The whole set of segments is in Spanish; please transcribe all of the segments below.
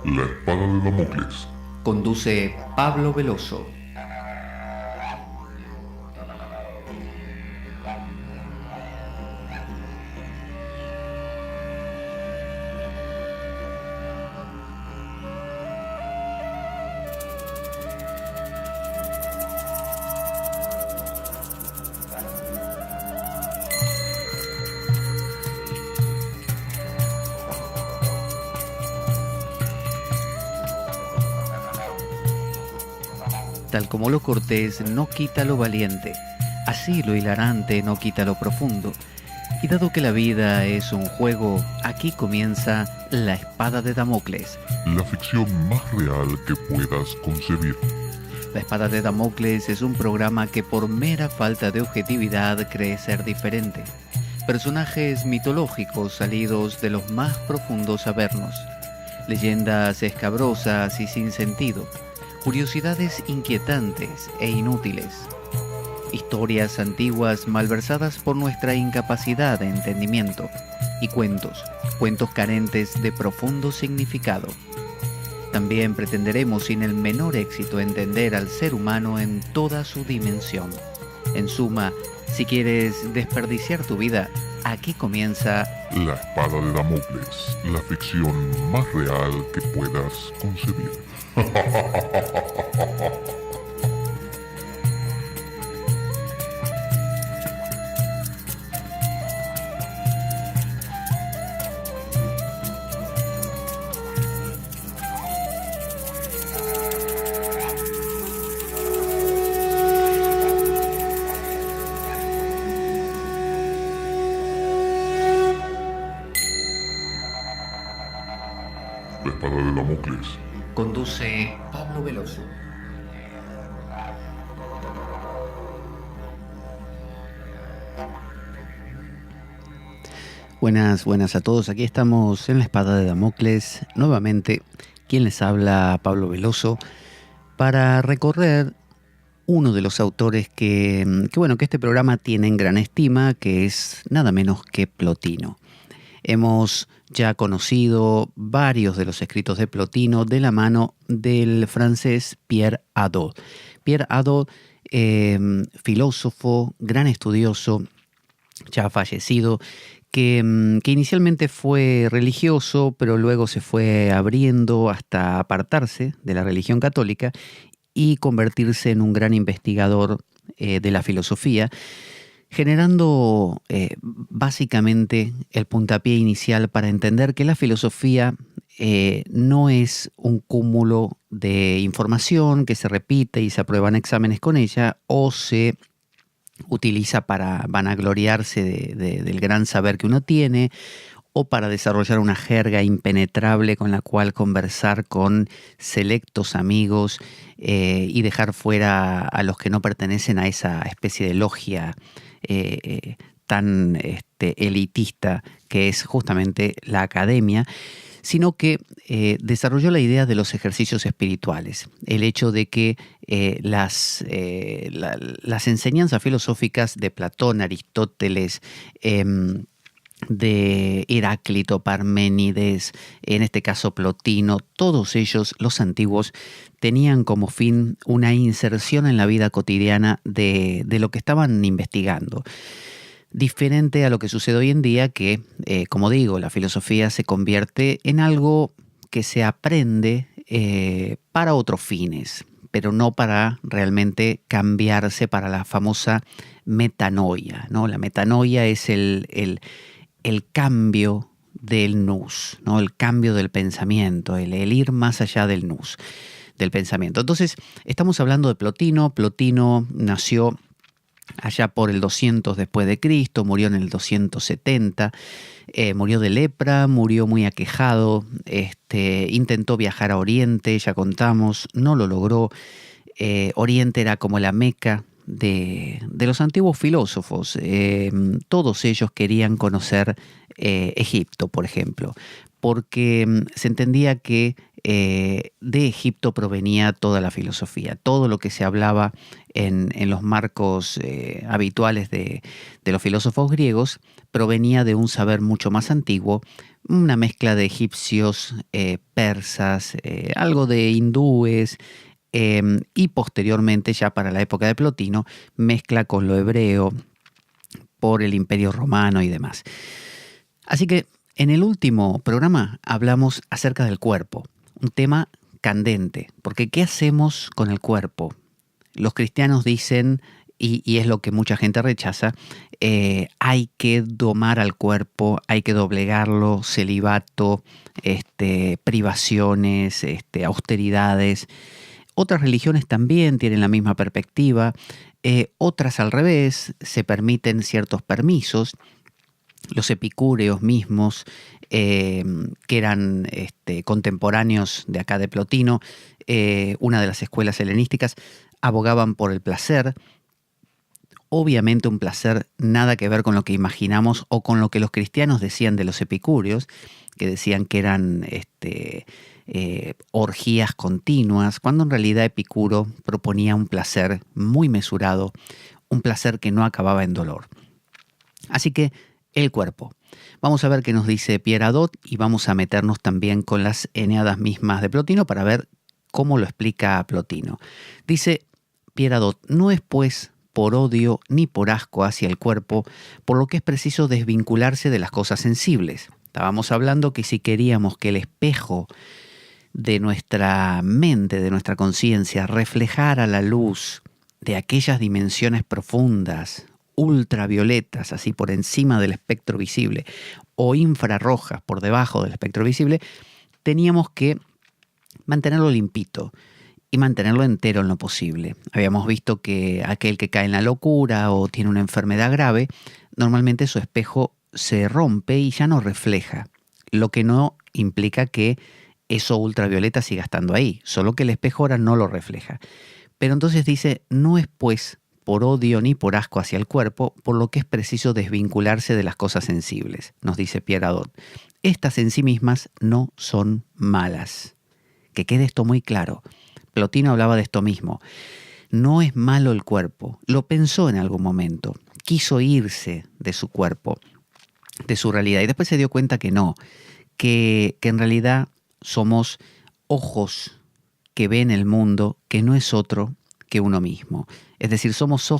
La espada de Damocles. Conduce Pablo Veloso. Tal como lo cortés no quita lo valiente, así lo hilarante no quita lo profundo. Y dado que la vida es un juego, aquí comienza La Espada de Damocles. La ficción más real que puedas concebir. La Espada de Damocles es un programa que por mera falta de objetividad cree ser diferente. Personajes mitológicos salidos de los más profundos avernos. Leyendas escabrosas y sin sentido. Curiosidades inquietantes e inútiles. Historias antiguas malversadas por nuestra incapacidad de entendimiento. Y cuentos carentes de profundo significado. También pretenderemos sin el menor éxito entender al ser humano en toda su dimensión. En suma, si quieres desperdiciar tu vida, aquí comienza La Espada de Damocles, la ficción más real que puedas concebir. La Espada de Damocles. Conduce Pablo Veloso. Buenas a todos. Aquí estamos en La Espada de Damocles. Nuevamente, quien les habla, Pablo Veloso, para recorrer uno de los autores que este programa tiene en gran estima, que es nada menos que Plotino. Hemos ya conocido varios de los escritos de Plotino de la mano del francés Pierre Hadot. Pierre Hadot, filósofo, gran estudioso, ya fallecido, que inicialmente fue religioso, pero luego se fue abriendo hasta apartarse de la religión católica y convertirse en un gran investigador de la filosofía, generando básicamente el puntapié inicial para entender que la filosofía no es un cúmulo de información que se repite y se aprueban exámenes con ella o se utiliza para vanagloriarse del gran saber que uno tiene o para desarrollar una jerga impenetrable con la cual conversar con selectos amigos y dejar fuera a los que no pertenecen a esa especie de logia tan elitista que es justamente la academia, sino que desarrolló la idea de los ejercicios espirituales, el hecho de que las enseñanzas filosóficas de Platón, Aristóteles, de Heráclito, Parménides, en este caso Plotino, todos ellos, los antiguos, tenían como fin una inserción en la vida cotidiana de lo que estaban investigando. Diferente a lo que sucede hoy en día, que, como digo, la filosofía se convierte en algo que se aprende para otros fines, pero no para realmente cambiarse para la famosa metanoia, ¿no? La metanoia es el cambio del nous, ¿no? El cambio del pensamiento, el ir más allá del nous, del pensamiento. Entonces, estamos hablando de Plotino. Plotino nació allá por el 200 después de Cristo, murió en el 270, murió de lepra, murió muy aquejado, intentó viajar a Oriente, ya contamos, no lo logró. Oriente era como la Meca de los antiguos filósofos. Todos ellos querían conocer Egipto, por ejemplo, porque se entendía que de Egipto provenía toda la filosofía. Todo lo que se hablaba en los marcos habituales de los filósofos griegos provenía de un saber mucho más antiguo, una mezcla de egipcios, persas, algo de hindúes, y posteriormente, ya para la época de Plotino, mezcla con lo hebreo por el Imperio Romano y demás. Así que en el último programa hablamos acerca del cuerpo, un tema candente, porque ¿qué hacemos con el cuerpo? Los cristianos dicen, y es lo que mucha gente rechaza, hay que domar al cuerpo, hay que doblegarlo, celibato, privaciones, austeridades. Otras religiones también tienen la misma perspectiva, otras al revés, se permiten ciertos permisos. Los epicúreos mismos, que eran contemporáneos de acá de Plotino, una de las escuelas helenísticas, abogaban por el placer. Obviamente un placer nada que ver con lo que imaginamos o con lo que los cristianos decían de los epicúreos, que decían que eran orgías continuas, cuando en realidad Epicuro proponía un placer muy mesurado, un placer que no acababa en dolor. Así que el cuerpo. Vamos a ver qué nos dice Pierre Hadot y vamos a meternos también con las Eneadas mismas de Plotino para ver cómo lo explica Plotino. Dice Pierre Hadot: no es pues por odio ni por asco hacia el cuerpo, por lo que es preciso desvincularse de las cosas sensibles. Estábamos hablando que si queríamos que el espejo de nuestra mente, de nuestra conciencia, reflejara la luz de aquellas dimensiones profundas, ultravioletas, así por encima del espectro visible, o infrarrojas por debajo del espectro visible, teníamos que mantenerlo limpito y mantenerlo entero en lo posible. Habíamos visto que aquel que cae en la locura o tiene una enfermedad grave, normalmente su espejo se rompe y ya no refleja, lo que no implica que eso ultravioleta siga estando ahí, solo que el espejo ahora no lo refleja. Pero entonces dice, no es pues por odio ni por asco hacia el cuerpo, por lo que es preciso desvincularse de las cosas sensibles, nos dice Pierre Hadot. Estas en sí mismas no son malas. Que quede esto muy claro. Plotino hablaba de esto mismo. No es malo el cuerpo. Lo pensó en algún momento. Quiso irse de su cuerpo, de su realidad. Y después se dio cuenta que no. Que en realidad somos ojos que ven el mundo, que no es otro que uno mismo. Es decir, somos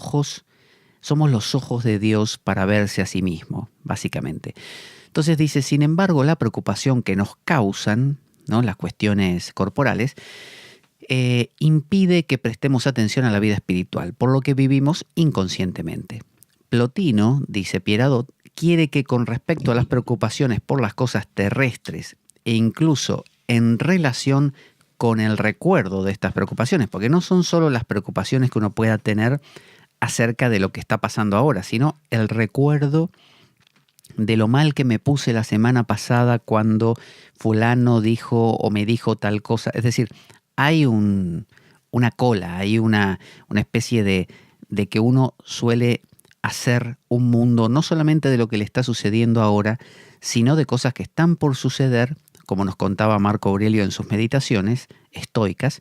los ojos de Dios para verse a sí mismo, básicamente. Entonces dice, sin embargo, la preocupación que nos causan, ¿no?, las cuestiones corporales, impide que prestemos atención a la vida espiritual, por lo que vivimos inconscientemente. Plotino, dice Pierre Hadot, quiere que con respecto a las preocupaciones por las cosas terrestres e incluso en relación con el recuerdo de estas preocupaciones, porque no son solo las preocupaciones que uno pueda tener acerca de lo que está pasando ahora, sino el recuerdo de lo mal que me puse la semana pasada cuando fulano dijo o me dijo tal cosa. Es decir, hay una cola, hay una especie de que uno suele hacer un mundo no solamente de lo que le está sucediendo ahora, sino de cosas que están por suceder, como nos contaba Marco Aurelio en sus meditaciones estoicas,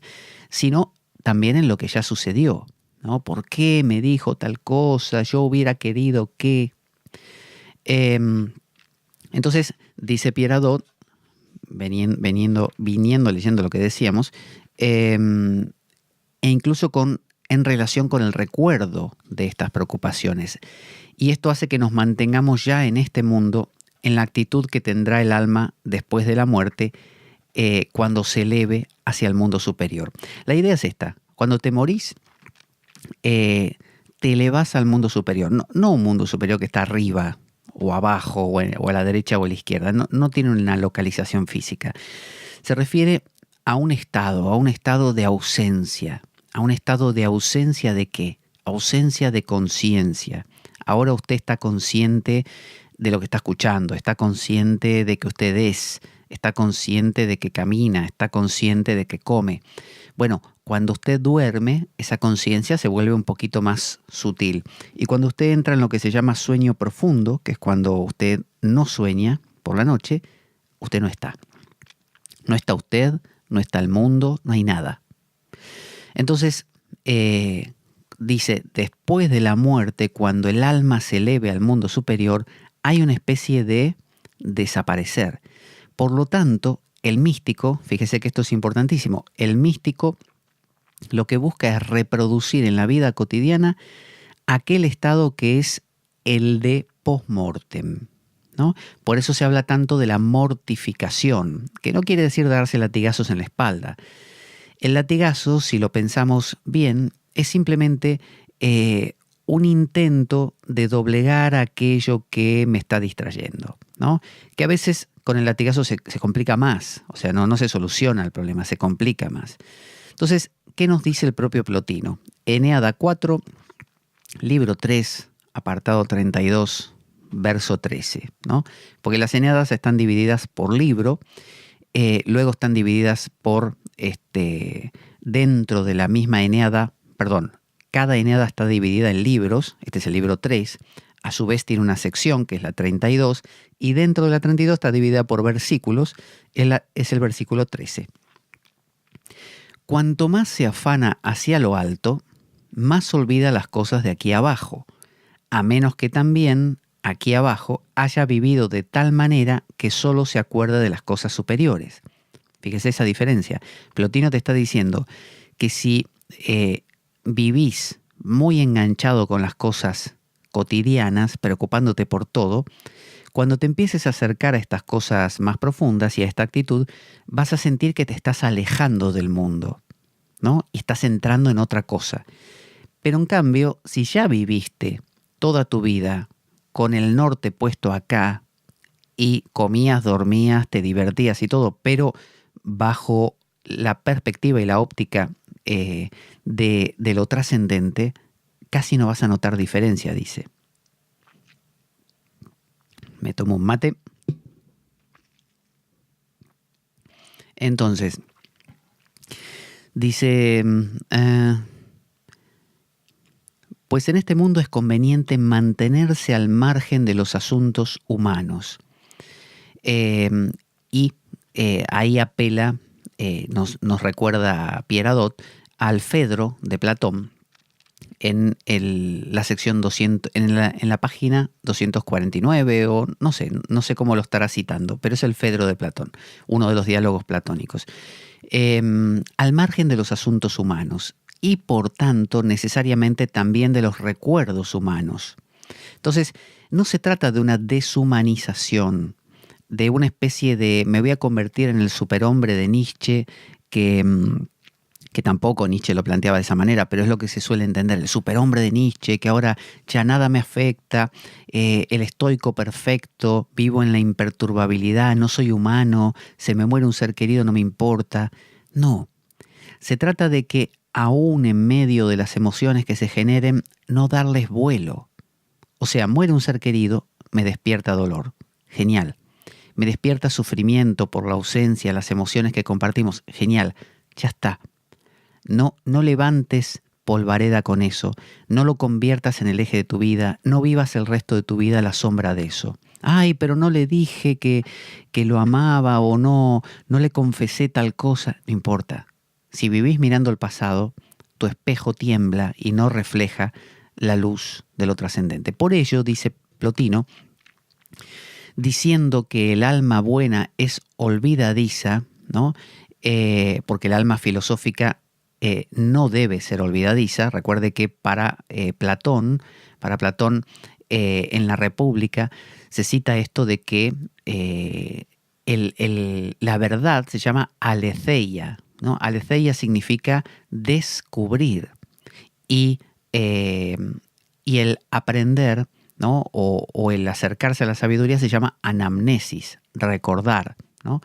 sino también en lo que ya sucedió, ¿no? ¿Por qué me dijo tal cosa? Yo hubiera querido que... Entonces, dice Pierre Hadot, viniendo leyendo lo que decíamos, e incluso en relación con el recuerdo de estas preocupaciones. Y esto hace que nos mantengamos ya en este mundo en la actitud que tendrá el alma después de la muerte, cuando se eleve hacia el mundo superior. La idea es esta: cuando te morís, te elevas al mundo superior. No un mundo superior que está arriba o abajo o a la derecha o a la izquierda. No tiene una localización física. Se refiere a un estado de ausencia. ¿A un estado de ausencia de qué? Ausencia de conciencia. Ahora usted está consciente de lo que está escuchando, está consciente de que usted está consciente de que camina, está consciente de que come. Bueno, cuando usted duerme, esa conciencia se vuelve un poquito más sutil. Y cuando usted entra en lo que se llama sueño profundo, que es cuando usted no sueña por la noche, usted no está. No está usted, no está el mundo, no hay nada. Entonces, dice, después de la muerte, cuando el alma se eleve al mundo superior, hay una especie de desaparecer. Por lo tanto, el místico, fíjese que esto es importantísimo, el místico lo que busca es reproducir en la vida cotidiana aquel estado que es el de post-mortem, ¿no? Por eso se habla tanto de la mortificación, que no quiere decir darse latigazos en la espalda. El latigazo, si lo pensamos bien, es simplemente un intento de doblegar aquello que me está distrayendo, ¿no? Que a veces con el latigazo se complica más, o sea, no se soluciona el problema, se complica más. Entonces, ¿qué nos dice el propio Plotino? Eneada 4, libro 3, apartado 32, verso 13, ¿no? Porque las Eneadas están divididas por libro, luego están divididas por, dentro de la misma Eneada, cada Eneada está dividida en libros, este es el libro 3, a su vez tiene una sección que es la 32, y dentro de la 32 está dividida por versículos, es el versículo 13. Cuanto más se afana hacia lo alto, más olvida las cosas de aquí abajo, a menos que también aquí abajo haya vivido de tal manera que solo se acuerda de las cosas superiores. Fíjese esa diferencia. Plotino te está diciendo que si vivís muy enganchado con las cosas cotidianas, preocupándote por todo, cuando te empieces a acercar a estas cosas más profundas y a esta actitud, vas a sentir que te estás alejando del mundo, ¿no? Y estás entrando en otra cosa. Pero en cambio, si ya viviste toda tu vida con el norte puesto acá y comías, dormías, te divertías y todo, pero bajo la perspectiva y la óptica de lo trascendente, casi no vas a notar diferencia, dice. Me tomo un mate. Entonces, dice, pues en este mundo es conveniente mantenerse al margen de los asuntos humanos. Ahí apela, nos recuerda Pierre Hadot, al Fedro de Platón, en la sección 200, en la página 249, o no sé cómo lo estará citando, pero es el Fedro de Platón, uno de los diálogos platónicos. Al margen de los asuntos humanos y por tanto necesariamente también de los recuerdos humanos. Entonces, no se trata de una deshumanización, de una especie de me voy a convertir en el superhombre de Nietzsche, que tampoco Nietzsche lo planteaba de esa manera, pero es lo que se suele entender, el superhombre de Nietzsche, que ahora ya nada me afecta, el estoico perfecto, vivo en la imperturbabilidad, no soy humano, se me muere un ser querido, no me importa. No, se trata de que aún en medio de las emociones que se generen, no darles vuelo. O sea, muere un ser querido, me despierta dolor. Genial. Me despierta sufrimiento por la ausencia, las emociones que compartimos. Genial. Ya está. No levantes polvareda con eso. No lo conviertas en el eje de tu vida. No vivas el resto de tu vida a la sombra de eso. Ay, pero no le dije que lo amaba o no le confesé tal cosa. No importa. Si vivís mirando el pasado, tu espejo tiembla y no refleja la luz de lo trascendente. Por ello, dice Plotino, diciendo que el alma buena es olvidadiza, ¿no? Porque el alma filosófica no debe ser olvidadiza. Recuerde que para Platón, en la República se cita esto de que la verdad se llama aletheia, ¿no? Aletheia significa descubrir y el aprender, ¿no? o el acercarse a la sabiduría se llama anamnesis, recordar, ¿no?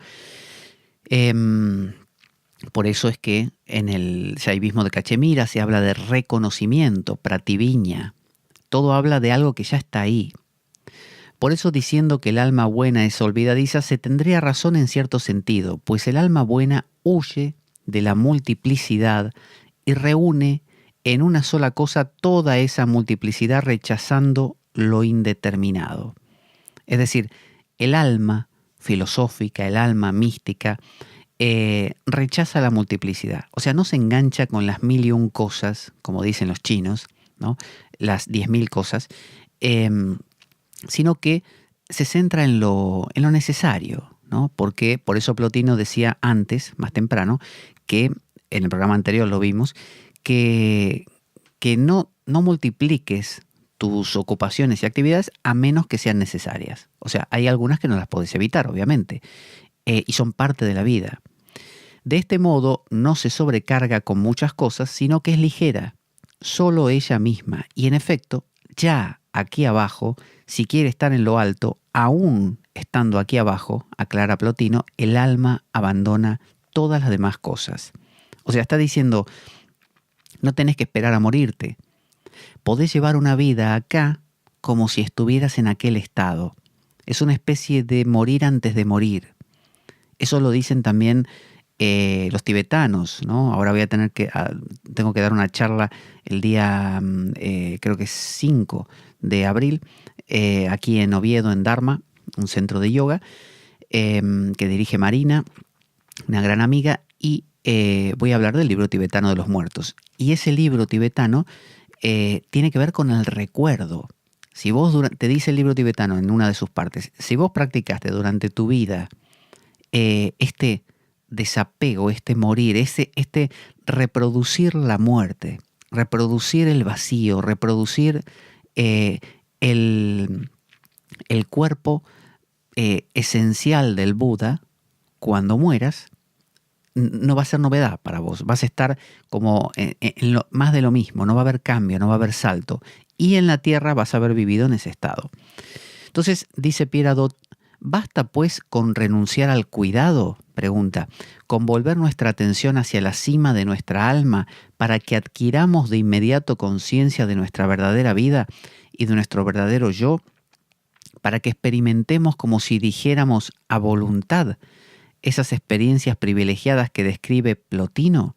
Por eso es que en el Shaivismo de Cachemira se habla de reconocimiento, prativiña. Todo habla de algo que ya está ahí. Por eso, diciendo que el alma buena es olvidadiza, se tendría razón en cierto sentido, pues el alma buena huye de la multiplicidad y reúne en una sola cosa toda esa multiplicidad, rechazando lo indeterminado. Es decir, el alma filosófica, el alma mística, rechaza la multiplicidad. O sea, no se engancha con las 1001 cosas, como dicen los chinos, ¿no? Las 10.000 cosas, sino que se centra en lo necesario, ¿no? Porque por eso Plotino decía antes, más temprano, que en el programa anterior lo vimos, que no multipliques tus ocupaciones y actividades a menos que sean necesarias. O sea, hay algunas que no las podés evitar, obviamente, y son parte de la vida. De este modo, no se sobrecarga con muchas cosas, sino que es ligera, solo ella misma. Y en efecto, ya aquí abajo, si quiere estar en lo alto, aún estando aquí abajo, aclara Plotino, el alma abandona todas las demás cosas. O sea, está diciendo, no tenés que esperar a morirte. Podés llevar una vida acá como si estuvieras en aquel estado. Es una especie de morir antes de morir. Eso lo dicen también los tibetanos, ¿no? Ahora tengo que dar una charla el día, creo que es 5 de abril, aquí en Oviedo, en Dharma, un centro de yoga, que dirige Marina, una gran amiga, y voy a hablar del libro tibetano de los muertos. Y ese libro tibetano tiene que ver con el recuerdo. Si vos, te dice el libro tibetano en una de sus partes, si vos practicaste durante tu vida este desapego, este morir, este reproducir la muerte, reproducir el vacío, reproducir el cuerpo esencial del Buda, cuando mueras, no va a ser novedad para vos. Vas a estar como más de lo mismo, no va a haber cambio, no va a haber salto. Y en la tierra vas a haber vivido en ese estado. Entonces, dice Pierre Hadot, ¿basta pues con renunciar al cuidado? Pregunta, con volver nuestra atención hacia la cima de nuestra alma para que adquiramos de inmediato conciencia de nuestra verdadera vida y de nuestro verdadero yo, para que experimentemos como si dijéramos a voluntad esas experiencias privilegiadas que describe Plotino.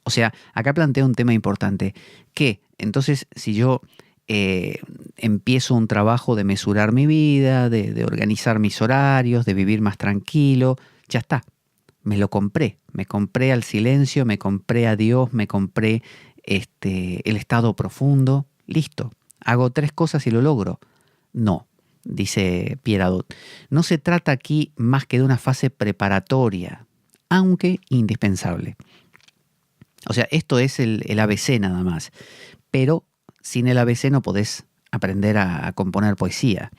O sea, acá plantea un tema importante, que entonces si yo empiezo un trabajo de mesurar mi vida, de organizar mis horarios, de vivir más tranquilo, ya está, me lo compré. Me compré al silencio, me compré a Dios, me compré el estado profundo, listo. Hago 3 cosas y lo logro. No, dice Pierre Hadot, no se trata aquí más que de una fase preparatoria, aunque indispensable. O sea, esto es el ABC nada más, pero sin el ABC no podés aprender a componer poesía.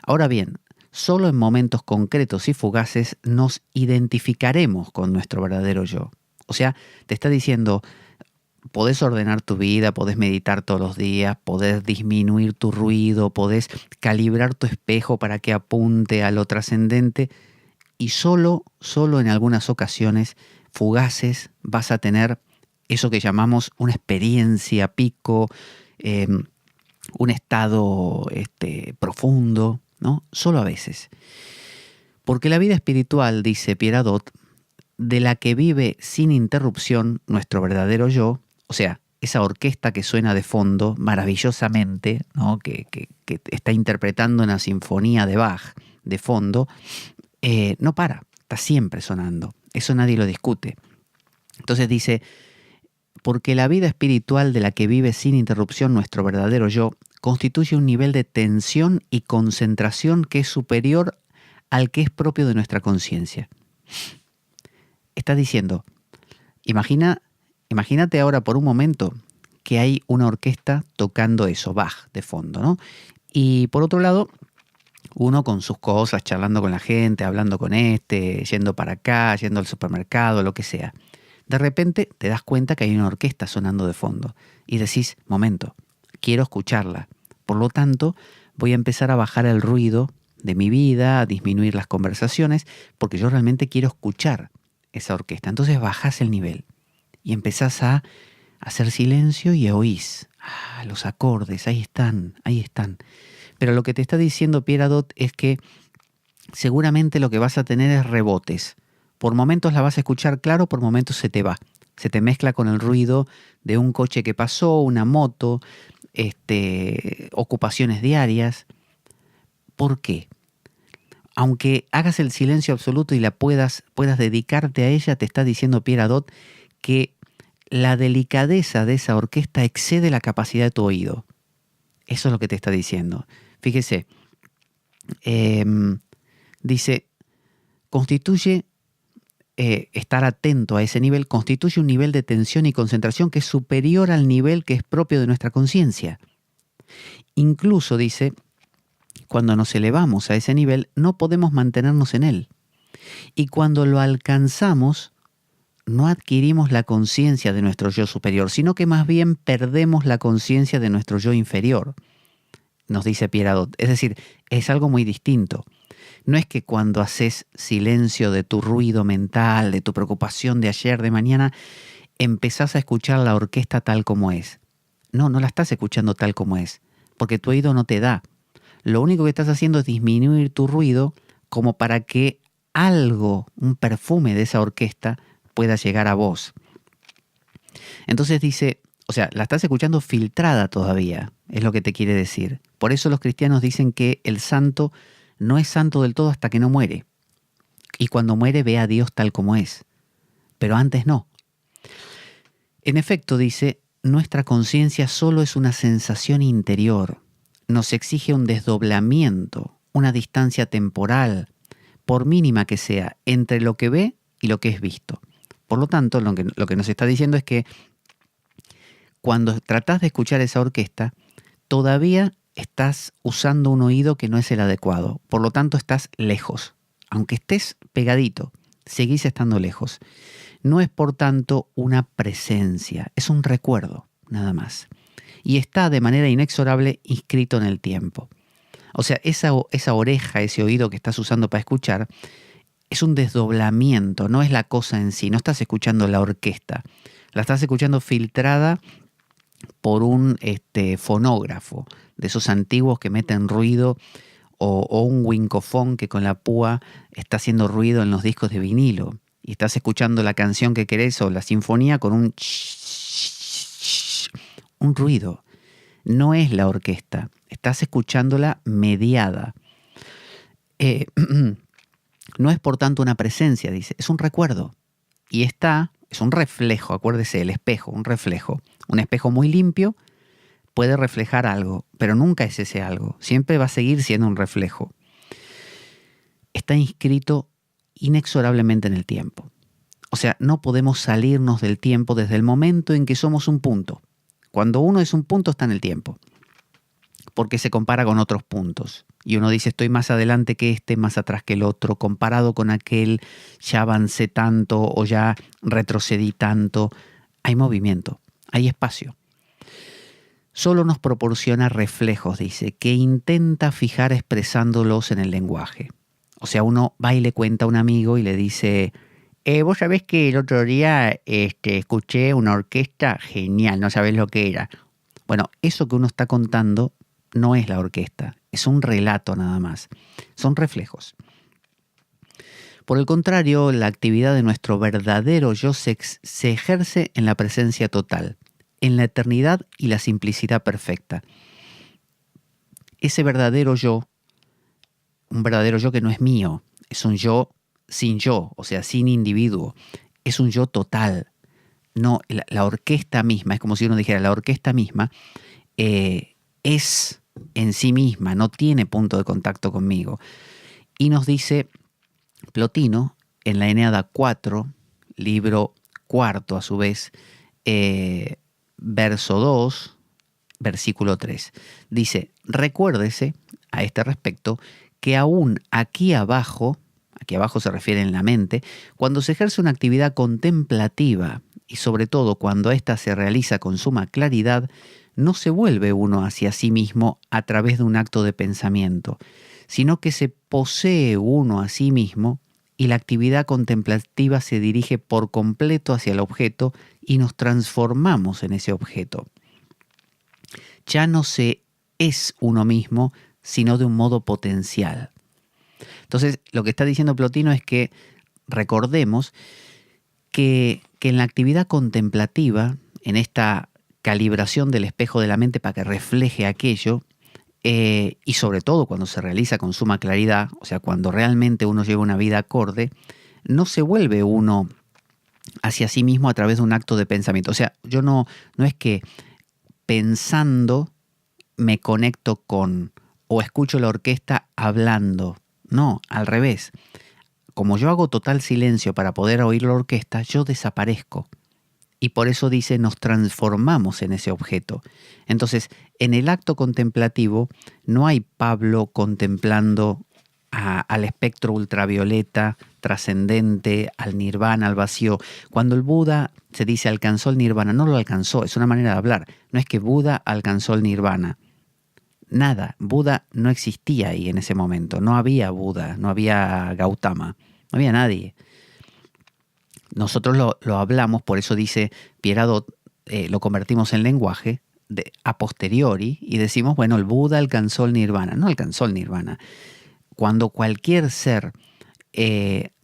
Ahora bien, solo en momentos concretos y fugaces nos identificaremos con nuestro verdadero yo. O sea, te está diciendo, podés ordenar tu vida, podés meditar todos los días, podés disminuir tu ruido, podés calibrar tu espejo para que apunte a lo trascendente, y solo en algunas ocasiones fugaces vas a tener eso que llamamos una experiencia pico, un estado profundo, ¿no? Solo a veces. Porque la vida espiritual, dice Pierre Hadot, de la que vive sin interrupción nuestro verdadero yo, o sea, esa orquesta que suena de fondo maravillosamente, ¿no? que está interpretando una sinfonía de Bach de fondo, no para, está siempre sonando. Eso nadie lo discute. Entonces dice, porque la vida espiritual de la que vive sin interrupción nuestro verdadero yo constituye un nivel de tensión y concentración que es superior al que es propio de nuestra conciencia. Está diciendo, imagínate ahora por un momento que hay una orquesta tocando eso, Bach, de fondo, ¿no? Y por otro lado, uno con sus cosas, charlando con la gente, hablando con yendo para acá, yendo al supermercado, lo que sea. De repente te das cuenta que hay una orquesta sonando de fondo y decís, momento, quiero escucharla. Por lo tanto, voy a empezar a bajar el ruido de mi vida, a disminuir las conversaciones, porque yo realmente quiero escuchar esa orquesta. Entonces bajás el nivel y empezás a hacer silencio y oís. Los acordes, ahí están. Pero lo que te está diciendo Pierre Hadot es que seguramente lo que vas a tener es rebotes. Por momentos la vas a escuchar claro, por momentos se te va. Se te mezcla con el ruido de un coche que pasó, una moto, ocupaciones diarias. ¿Por qué? aunque hagas el silencio absoluto y puedas dedicarte a ella, te está diciendo Pierre Hadot que la delicadeza de esa orquesta excede la capacidad de tu oído. Eso es lo que te está diciendo. Fíjese, dice, constituye, estar atento a ese nivel, constituye un nivel de tensión y concentración que es superior al nivel que es propio de nuestra conciencia. Incluso, dice, cuando nos elevamos a ese nivel, no podemos mantenernos en él. Y cuando lo alcanzamos, no adquirimos la conciencia de nuestro yo superior, sino que más bien perdemos la conciencia de nuestro yo inferior, nos dice Pierre Hadot. Es decir, es algo muy distinto. No es que cuando haces silencio de tu ruido mental, de tu preocupación de ayer, de mañana, empezás a escuchar la orquesta tal como es. No, no la estás escuchando tal como es, porque tu oído no te da. Lo único que estás haciendo es disminuir tu ruido como para que algo, un perfume de esa orquesta, pueda llegar a vos. Entonces dice, o sea, la estás escuchando filtrada todavía, es lo que te quiere decir. Por eso los cristianos dicen que el santo no es santo del todo hasta que no muere. Y cuando muere ve a Dios tal como es. Pero antes no. En efecto, dice, nuestra conciencia solo es una sensación interior. Nos exige un desdoblamiento, una distancia temporal, por mínima que sea, entre lo que ve y lo que es visto. Por lo tanto, lo que nos está diciendo es que cuando tratás de escuchar esa orquesta, todavía estás usando un oído que no es el adecuado. Por lo tanto, estás lejos. Aunque estés pegadito, seguís estando lejos. No es, por tanto, una presencia, es un recuerdo, nada más. Y está de manera inexorable inscrito en el tiempo. O sea, esa oreja, ese oído que estás usando para escuchar, es un desdoblamiento, no es la cosa en sí. No estás escuchando la orquesta, la estás escuchando filtrada por un fonógrafo, de esos antiguos que meten ruido, o un wincofón que con la púa está haciendo ruido en los discos de vinilo. Y estás escuchando la canción que querés o la sinfonía con un ruido. No es la orquesta, estás escuchándola mediada. No es por tanto una presencia, dice, es un recuerdo. Y es un reflejo, acuérdese, el espejo, un reflejo. Un espejo muy limpio puede reflejar algo, pero nunca es ese algo. Siempre va a seguir siendo un reflejo. Está inscrito inexorablemente en el tiempo. O sea, no podemos salirnos del tiempo desde el momento en que somos un punto. Cuando uno es un punto está en el tiempo, porque se compara con otros puntos. Y uno dice, estoy más adelante que este, más atrás que el otro, comparado con aquel, ya avancé tanto o ya retrocedí tanto. Hay movimiento, hay espacio. Solo nos proporciona reflejos, dice, que intenta fijar expresándolos en el lenguaje. O sea, uno va y le cuenta a un amigo y le dice, vos sabés que el otro día escuché una orquesta genial, no sabés lo que era. Bueno, eso que uno está contando no es la orquesta, es un relato nada más. Son reflejos. Por el contrario, la actividad de nuestro verdadero yo se ejerce en la presencia total, en la eternidad y la simplicidad perfecta. Ese verdadero yo, un verdadero yo que no es mío, es un yo sin yo, o sea, sin individuo, es un yo total. No, la orquesta misma, es como si uno dijera, la orquesta misma es en sí misma, no tiene punto de contacto conmigo. Y nos dice Plotino, en la Eneada 4, libro cuarto a su vez, verso 2, versículo 3. Dice, recuérdese a este respecto que aún aquí abajo se refiere en la mente, cuando se ejerce una actividad contemplativa y sobre todo cuando ésta se realiza con suma claridad, no se vuelve uno hacia sí mismo a través de un acto de pensamiento, sino que se posee uno a sí mismo y la actividad contemplativa se dirige por completo hacia el objeto y nos transformamos en ese objeto. Ya no se es uno mismo, sino de un modo potencial. Entonces, lo que está diciendo Plotino es que recordemos que en la actividad contemplativa, en esta calibración del espejo de la mente para que refleje aquello, y sobre todo cuando se realiza con suma claridad, o sea, cuando realmente uno lleva una vida acorde, no se vuelve uno hacia sí mismo a través de un acto de pensamiento. O sea, yo no es que pensando me conecto con o escucho la orquesta hablando. No, al revés. Como yo hago total silencio para poder oír la orquesta, yo desaparezco. Y por eso dice, nos transformamos en ese objeto. Entonces, en el acto contemplativo no hay Pablo contemplando al espectro ultravioleta, trascendente, al nirvana, al vacío. Cuando el Buda se dice alcanzó el nirvana, no lo alcanzó, es una manera de hablar. No es que Buda alcanzó el nirvana. Nada, Buda no existía ahí en ese momento. No había Buda, no había Gautama, no había nadie. Nosotros lo hablamos, por eso dice Pierre Hadot, lo convertimos en lenguaje a posteriori y decimos, bueno, el Buda alcanzó el nirvana. No alcanzó el nirvana. Cuando cualquier ser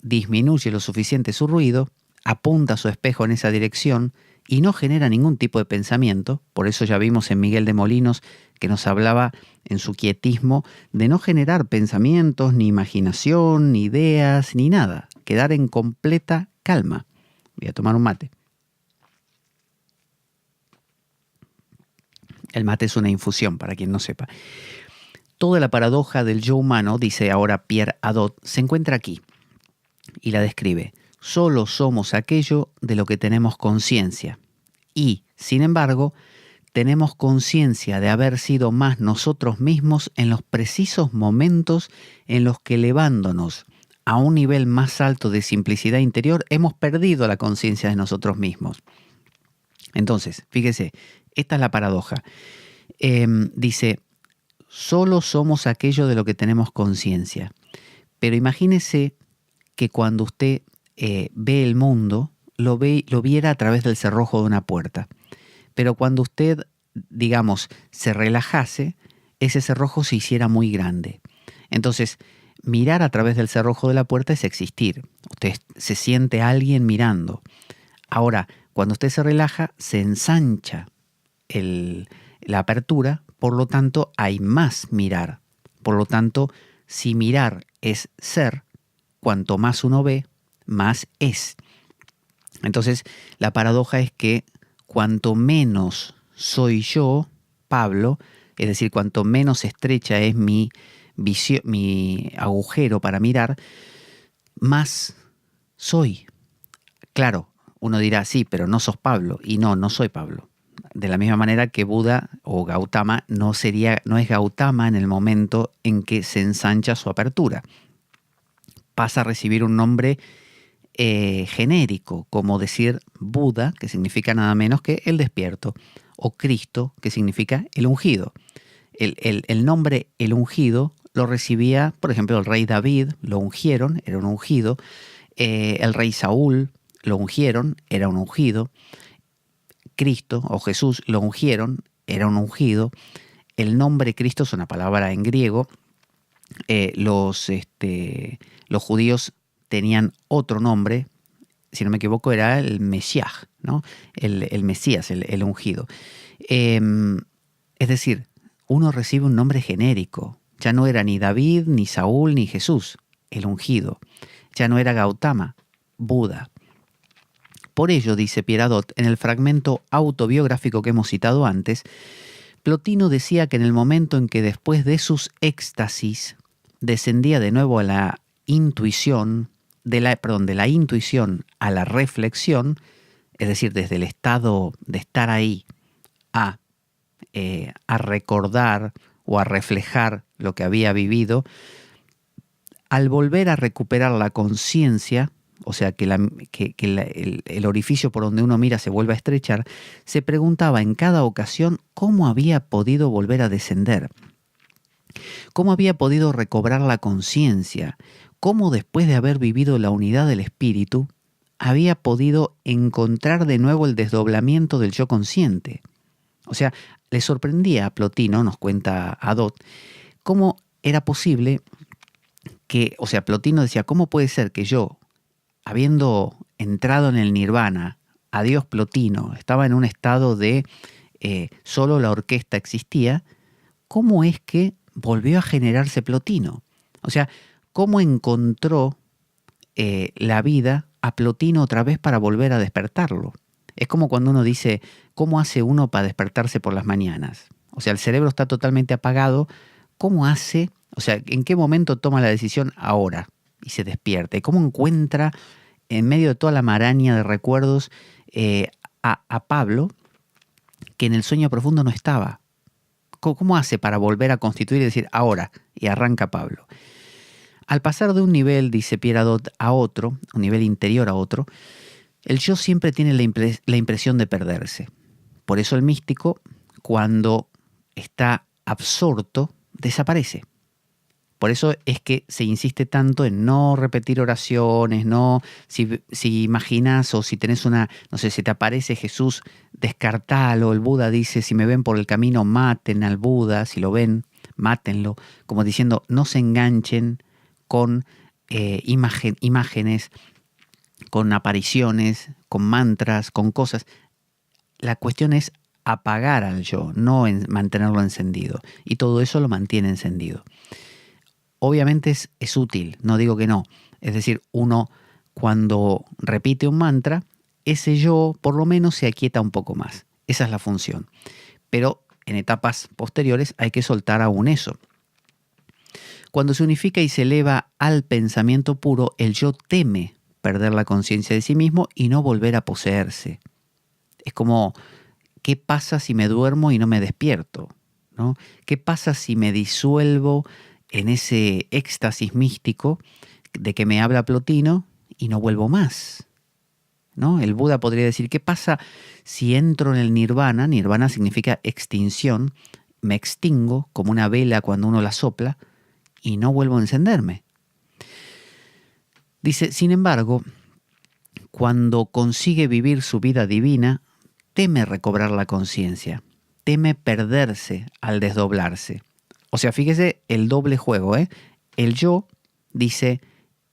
disminuye lo suficiente su ruido, apunta su espejo en esa dirección y no genera ningún tipo de pensamiento, por eso ya vimos en Miguel de Molinos que nos hablaba en su quietismo de no generar pensamientos, ni imaginación, ni ideas, ni nada, quedar en completa calma. Voy a tomar un mate. El mate es una infusión, para quien no sepa. Toda la paradoja del yo humano, dice ahora Pierre Hadot, se encuentra aquí y la describe. Solo somos aquello de lo que tenemos conciencia. Y, sin embargo, tenemos conciencia de haber sido más nosotros mismos en los precisos momentos en los que, elevándonos a un nivel más alto de simplicidad interior, hemos perdido la conciencia de nosotros mismos. Entonces, fíjese, esta es la paradoja. Dice, solo somos aquello de lo que tenemos conciencia. Pero imagínese que cuando usted ve el mundo, lo viera a través del cerrojo de una puerta. Pero cuando usted, digamos, se relajase, ese cerrojo se hiciera muy grande. Entonces, mirar a través del cerrojo de la puerta es existir. Usted se siente a alguien mirando. Ahora, cuando usted se relaja, se ensancha la apertura, por lo tanto, hay más mirar. Por lo tanto, si mirar es ser, cuanto más uno ve, más es. Entonces, la paradoja es que cuanto menos soy yo, Pablo, es decir, cuanto menos estrecha es mi agujero para mirar, más soy. Claro, uno dirá, sí, pero no sos Pablo. Y no soy Pablo. De la misma manera que Buda o Gautama no es Gautama en el momento en que se ensancha su apertura. Pasa a recibir un nombre genérico, como decir Buda, que significa nada menos que el despierto, o Cristo, que significa el ungido. El nombre el ungido lo recibía, por ejemplo, el rey David, lo ungieron, era un ungido. El rey Saúl, lo ungieron, era un ungido. Cristo o Jesús lo ungieron, era un ungido. El nombre Cristo es una palabra en griego. Los judíos tenían otro nombre, si no me equivoco era el Mesías, ¿no? El Mesías, el ungido. Es decir, uno recibe un nombre genérico. Ya no era ni David, ni Saúl, ni Jesús, el ungido. Ya no era Gautama, Buda. Por ello, dice Pierre Hadot, en el fragmento autobiográfico que hemos citado antes, Plotino decía que en el momento en que después de sus éxtasis descendía de nuevo a la intuición, de la intuición a la reflexión, es decir, desde el estado de estar ahí a recordar o a reflejar lo que había vivido, al volver a recuperar la conciencia, o sea, que el orificio por donde uno mira se vuelve a estrechar, se preguntaba en cada ocasión cómo había podido volver a descender, cómo había podido recobrar la conciencia, cómo después de haber vivido la unidad del espíritu, había podido encontrar de nuevo el desdoblamiento del yo consciente. O sea, le sorprendía a Plotino, nos cuenta Hadot, cómo era posible que, o sea, Plotino decía, ¿cómo puede ser que yo, habiendo entrado en el nirvana, adiós Plotino, estaba en un estado de solo la orquesta existía, cómo es que volvió a generarse Plotino. O sea, cómo encontró la vida a Plotino otra vez para volver a despertarlo. Es como cuando uno dice, ¿cómo hace uno para despertarse por las mañanas? O sea, el cerebro está totalmente apagado. ¿Cómo hace? O sea, ¿en qué momento toma la decisión ahora y se despierta? ¿Y cómo encuentra en medio de toda la maraña de recuerdos a Pablo, que en el sueño profundo no estaba? ¿Cómo hace para volver a constituir y decir ahora? Y arranca Pablo. Al pasar de un nivel, dice Pierre Hadot, a otro, un nivel interior a otro, el yo siempre tiene la impresión de perderse. Por eso el místico, cuando está absorto, desaparece. Por eso es que se insiste tanto en no repetir oraciones, no, si imaginas o si tenés una, no sé, si te aparece Jesús, descartalo. El Buda dice, si me ven por el camino, maten al Buda. Si lo ven, mátenlo. Como diciendo, no se enganchen con imágenes, con apariciones, con mantras, con cosas. La cuestión es apagar al yo, no mantenerlo encendido. Y todo eso lo mantiene encendido. Obviamente es útil, no digo que no. Es decir, uno cuando repite un mantra, ese yo por lo menos se aquieta un poco más. Esa es la función. Pero en etapas posteriores hay que soltar aún eso. Cuando se unifica y se eleva al pensamiento puro, el yo teme perder la conciencia de sí mismo y no volver a poseerse. Es como, ¿qué pasa si me duermo y no me despierto? ¿No? ¿Qué pasa si me disuelvo en ese éxtasis místico de que me habla Plotino y no vuelvo más? ¿No? El Buda podría decir, ¿qué pasa si entro en el nirvana? Nirvana significa extinción. Me extingo como una vela cuando uno la sopla y no vuelvo a encenderme. Dice, sin embargo, cuando consigue vivir su vida divina, teme recobrar la conciencia, teme perderse al desdoblarse. O sea, fíjese el doble juego, ¿eh? El yo dice,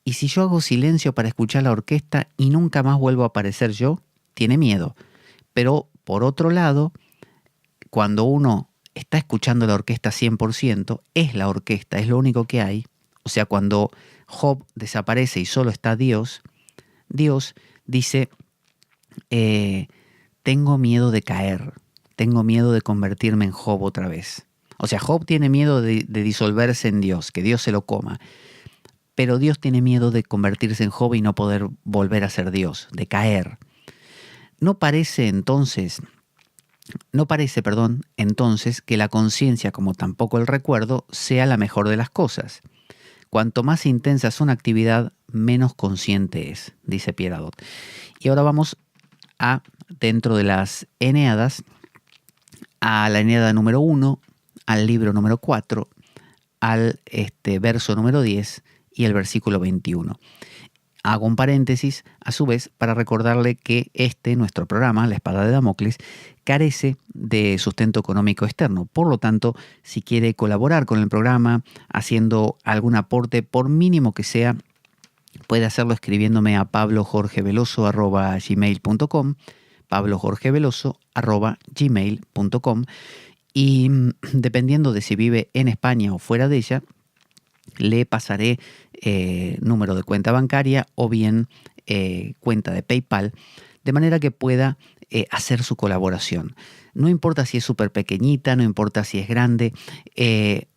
¿y si yo hago silencio para escuchar la orquesta y nunca más vuelvo a aparecer yo? Tiene miedo. Pero, por otro lado, cuando uno está escuchando la orquesta 100%, es la orquesta, es lo único que hay. O sea, cuando Job desaparece y solo está Dios, Dios dice, tengo miedo de caer, tengo miedo de convertirme en Job otra vez. O sea, Job tiene miedo de disolverse en Dios, que Dios se lo coma. Pero Dios tiene miedo de convertirse en Job y no poder volver a ser Dios, de caer. No parece entonces que la conciencia, como tampoco el recuerdo, sea la mejor de las cosas. Cuanto más intensa es una actividad, menos consciente es, dice Pierre Hadot. Y ahora vamos dentro de las Eneadas, a la Eneada número 1, al libro número 4, al verso número 10 y el versículo 21. Hago un paréntesis, a su vez, para recordarle que nuestro programa, La Espada de Damocles, carece de sustento económico externo. Por lo tanto, si quiere colaborar con el programa, haciendo algún aporte, por mínimo que sea, puede hacerlo escribiéndome a pablojorgeveloso@gmail.com, pablojorgeveloso@gmail.com, y dependiendo de si vive en España o fuera de ella, le pasaré número de cuenta bancaria o bien cuenta de PayPal, de manera que pueda hacer su colaboración. No importa si es súper pequeñita, no importa si es grande,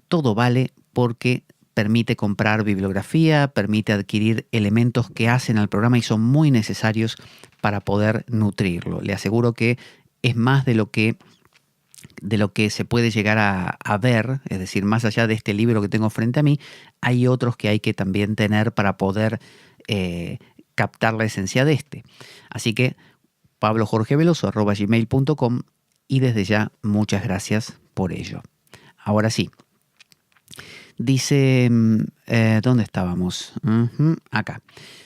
todo vale porque permite comprar bibliografía, permite adquirir elementos que hacen al programa y son muy necesarios para poder nutrirlo. Le aseguro que es más de lo que se puede llegar a ver, es decir, más allá de este libro que tengo frente a mí, hay otros que hay que también tener para poder captar la esencia de este. Así que pablojorgeveloso@gmail.com, y desde ya muchas gracias por ello. Ahora sí, dice, ¿dónde estábamos? Acá.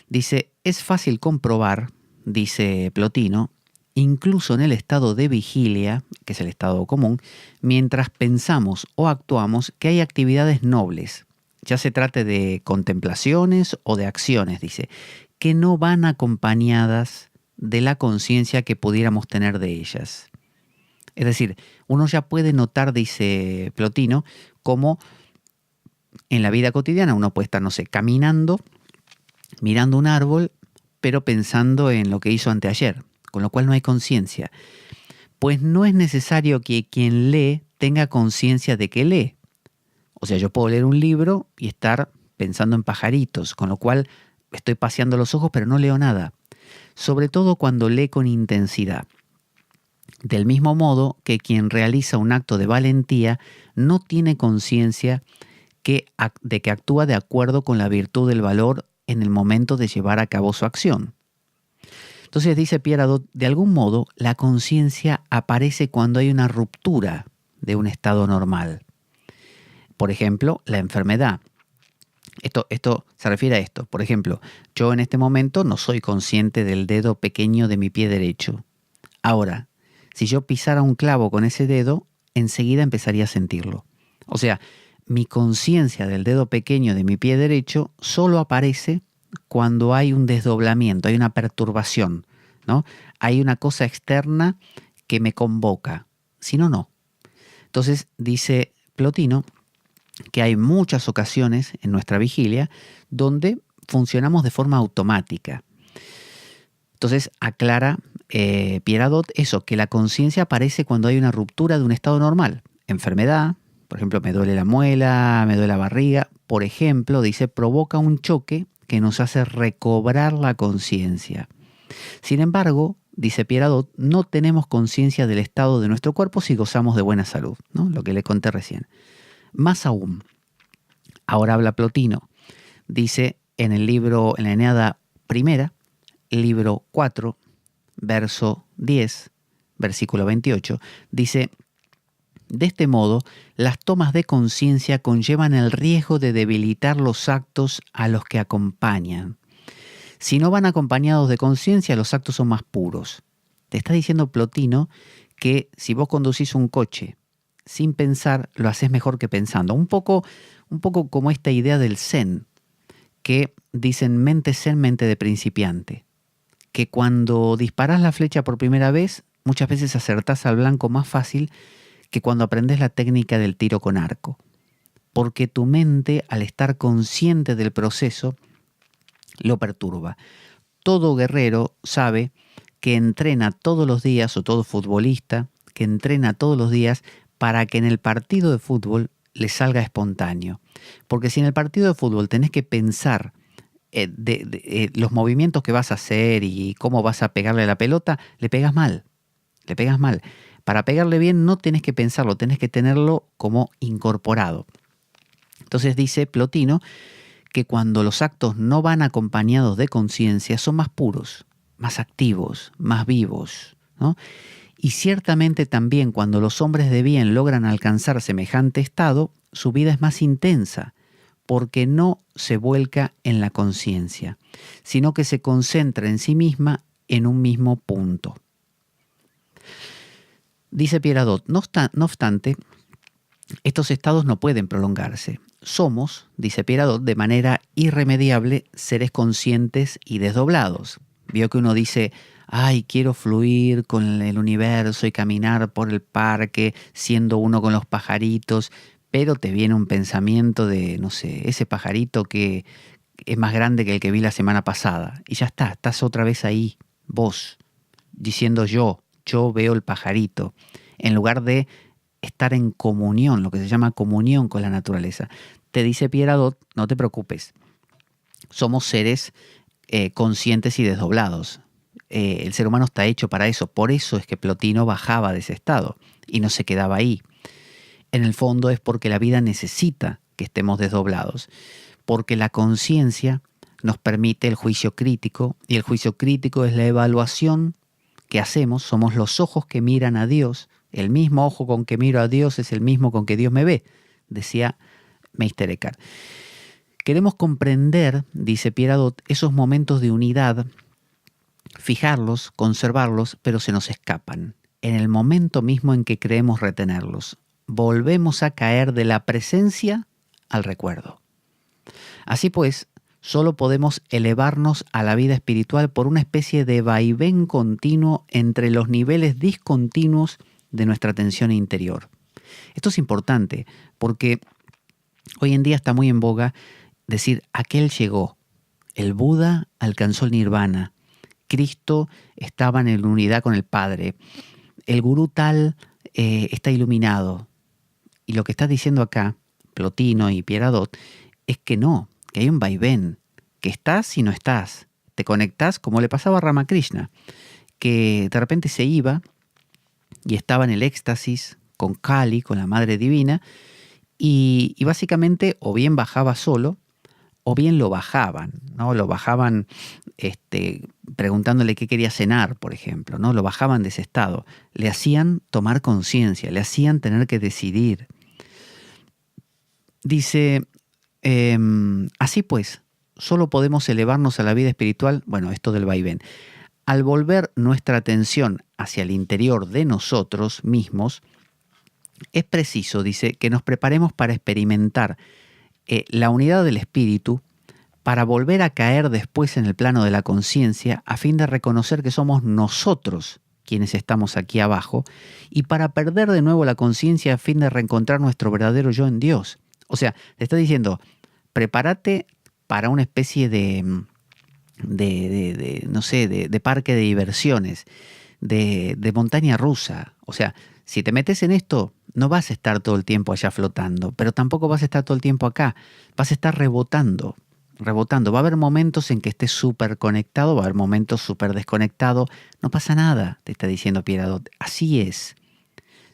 Dice, es fácil comprobar, dice Plotino, incluso en el estado de vigilia, que es el estado común, mientras pensamos o actuamos, que hay actividades nobles, ya se trate de contemplaciones o de acciones, dice, que no van acompañadas de la conciencia que pudiéramos tener de ellas. Es decir, uno ya puede notar, dice Plotino, cómo en la vida cotidiana uno puede estar, no sé, caminando, mirando un árbol, pero pensando en lo que hizo anteayer, con lo cual no hay conciencia. Pues no es necesario que quien lee tenga conciencia de que lee. O sea, yo puedo leer un libro y estar pensando en pajaritos, con lo cual estoy paseando los ojos pero no leo nada. Sobre todo cuando lee con intensidad. Del mismo modo que quien realiza un acto de valentía no tiene conciencia de que actúa de acuerdo con la virtud del valor en el momento de llevar a cabo su acción. Entonces dice Pierre Hadot, de algún modo la conciencia aparece cuando hay una ruptura de un estado normal. Por ejemplo, la enfermedad. Esto se refiere a esto. Por ejemplo, yo en este momento no soy consciente del dedo pequeño de mi pie derecho. Ahora, si yo pisara un clavo con ese dedo, enseguida empezaría a sentirlo. O sea, mi conciencia del dedo pequeño de mi pie derecho solo aparece cuando hay un desdoblamiento, hay una perturbación, ¿no? Hay una cosa externa que me convoca. Si no, no. Entonces, dice Plotino que hay muchas ocasiones en nuestra vigilia donde funcionamos de forma automática. Entonces, aclara Pierre Hadot eso, que la conciencia aparece cuando hay una ruptura de un estado normal. Enfermedad, por ejemplo, me duele la muela, me duele la barriga, por ejemplo, dice, provoca un choque que nos hace recobrar la conciencia. Sin embargo, dice Pierre Hadot, no tenemos conciencia del estado de nuestro cuerpo si gozamos de buena salud, ¿no? Lo que le conté recién. Más aún, ahora habla Plotino, dice en el libro, en la Eneada primera, libro 4, verso 10, versículo 28, dice, de este modo, las tomas de conciencia conllevan el riesgo de debilitar los actos a los que acompañan. Si no van acompañados de conciencia, los actos son más puros. Te está diciendo Plotino que si vos conducís un coche sin pensar, lo haces mejor que pensando. Un poco como esta idea del zen, que dicen mente zen, mente de principiante. Que cuando disparás la flecha por primera vez, muchas veces acertás al blanco más fácil que cuando aprendes la técnica del tiro con arco. Porque tu mente, al estar consciente del proceso, lo perturba. Todo guerrero sabe que entrena todos los días, o todo futbolista, que entrena todos los días para que en el partido de fútbol le salga espontáneo. Porque si en el partido de fútbol tenés que pensar los movimientos que vas a hacer y cómo vas a pegarle a la pelota, le pegas mal. Para pegarle bien no tenés que pensarlo, tenés que tenerlo como incorporado. Entonces dice Plotino que cuando los actos no van acompañados de conciencia son más puros, más activos, más vivos, ¿no? Y ciertamente también cuando los hombres de bien logran alcanzar semejante estado, su vida es más intensa, porque no se vuelca en la conciencia, sino que se concentra en sí misma en un mismo punto. Dice Pierre Hadot, no obstante, estos estados no pueden prolongarse. Somos, dice Pierre Hadot, de manera irremediable seres conscientes y desdoblados. Vio que uno dice, ay, quiero fluir con el universo y caminar por el parque siendo uno con los pajaritos, pero te viene un pensamiento de, no sé, ese pajarito que es más grande que el que vi la semana pasada. Y ya está, estás otra vez ahí, vos, diciendo yo veo el pajarito, en lugar de estar en comunión, lo que se llama comunión con la naturaleza. Te dice Pierre Hadot, no te preocupes, somos seres conscientes y desdoblados. El ser humano está hecho para eso, por eso es que Plotino bajaba de ese estado y no se quedaba ahí. En el fondo es porque la vida necesita que estemos desdoblados, porque la conciencia nos permite el juicio crítico, y el juicio crítico es la evaluación que hacemos, somos los ojos que miran a Dios, el mismo ojo con que miro a Dios es el mismo con que Dios me ve, decía Meister Eckhart. Queremos comprender, dice Pierre Hadot, esos momentos de unidad, fijarlos, conservarlos, pero se nos escapan. En el momento mismo en que creemos retenerlos, volvemos a caer de la presencia al recuerdo. Así pues, solo podemos elevarnos a la vida espiritual por una especie de vaivén continuo entre los niveles discontinuos de nuestra atención interior. Esto es importante porque hoy en día está muy en boga decir, aquel llegó, el Buda alcanzó el nirvana, Cristo estaba en unidad con el Padre, el gurú tal está iluminado. Y lo que está diciendo acá Plotino y Pierre Hadot es que no, que hay un vaivén, que estás y no estás, te conectás como le pasaba a Ramakrishna, que de repente se iba y estaba en el éxtasis con Kali, con la Madre Divina, y básicamente o bien bajaba solo, o bien lo bajaban, ¿no? Lo bajaban preguntándole qué quería cenar, por ejemplo, ¿no? Lo bajaban de ese estado, le hacían tomar conciencia, le hacían tener que decidir. Dice, así pues, solo podemos elevarnos a la vida espiritual, bueno, esto del vaivén, al volver nuestra atención hacia el interior de nosotros mismos. Es preciso, dice, que nos preparemos para experimentar la unidad del espíritu, para volver a caer después en el plano de la conciencia, a fin de reconocer que somos nosotros quienes estamos aquí abajo, y para perder de nuevo la conciencia a fin de reencontrar nuestro verdadero yo en Dios. O sea, te está diciendo, prepárate para una especie de parque de diversiones, de montaña rusa. O sea, si te metes en esto, no vas a estar todo el tiempo allá flotando, pero tampoco vas a estar todo el tiempo acá. Vas a estar rebotando. Va a haber momentos en que estés súper conectado, va a haber momentos súper desconectado. No pasa nada, te está diciendo Pierre Hadot. Así es.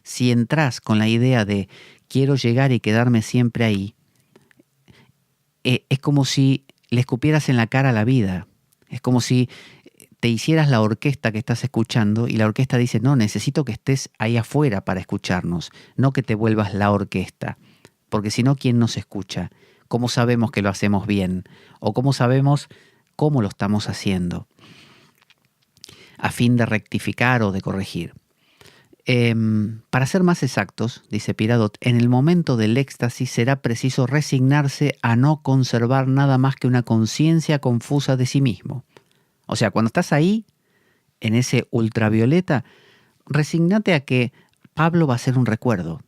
Si entras con la idea de quiero llegar y quedarme siempre ahí, es como si le escupieras en la cara a la vida. Es como si te hicieras la orquesta que estás escuchando y la orquesta dice, no, necesito que estés ahí afuera para escucharnos, no que te vuelvas la orquesta, porque si no, ¿quién nos escucha? ¿Cómo sabemos que lo hacemos bien? ¿O cómo sabemos cómo lo estamos haciendo? A fin de rectificar o de corregir. Para ser más exactos, dice Pierre Hadot, en el momento del éxtasis será preciso resignarse a no conservar nada más que una conciencia confusa de sí mismo. O sea, cuando estás ahí, en ese ultravioleta, resignate a que Pablo va a ser un recuerdo,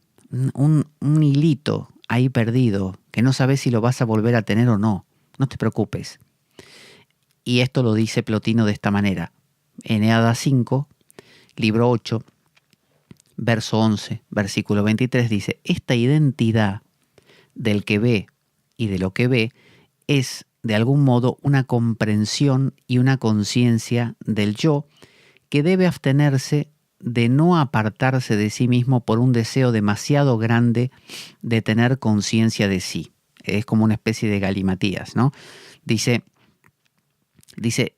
un hilito ahí perdido, que no sabes si lo vas a volver a tener o no. No te preocupes. Y esto lo dice Plotino de esta manera. Eneada 5, libro 8, verso 11, versículo 23 dice, esta identidad del que ve y de lo que ve es de algún modo una comprensión y una conciencia del yo que debe abstenerse de no apartarse de sí mismo por un deseo demasiado grande de tener conciencia de sí. Es como una especie de galimatías, ¿no? Dice,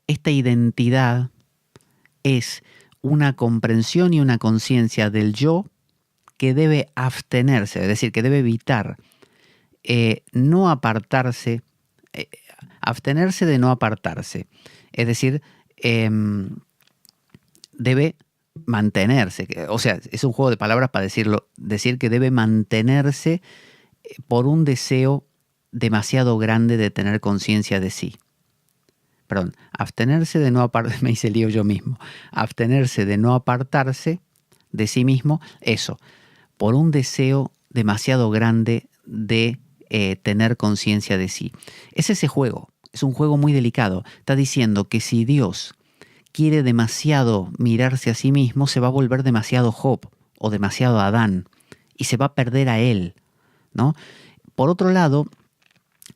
esta identidad es una comprensión y una conciencia del yo que debe abstenerse, es decir, que debe evitar no apartarse, abstenerse de no apartarse. Es decir, debe mantenerse. O sea, es un juego de palabras para decir que debe mantenerse por un deseo demasiado grande de tener conciencia de sí. Perdón, abstenerse de no apartarse, me hice lío yo mismo. Abstenerse de no apartarse de sí mismo, eso, por un deseo demasiado grande de tener conciencia de sí. Es ese juego, es un juego muy delicado. Está diciendo que si Dios quiere demasiado mirarse a sí mismo, se va a volver demasiado Job o demasiado Adán y se va a perder a él, ¿no? Por otro lado,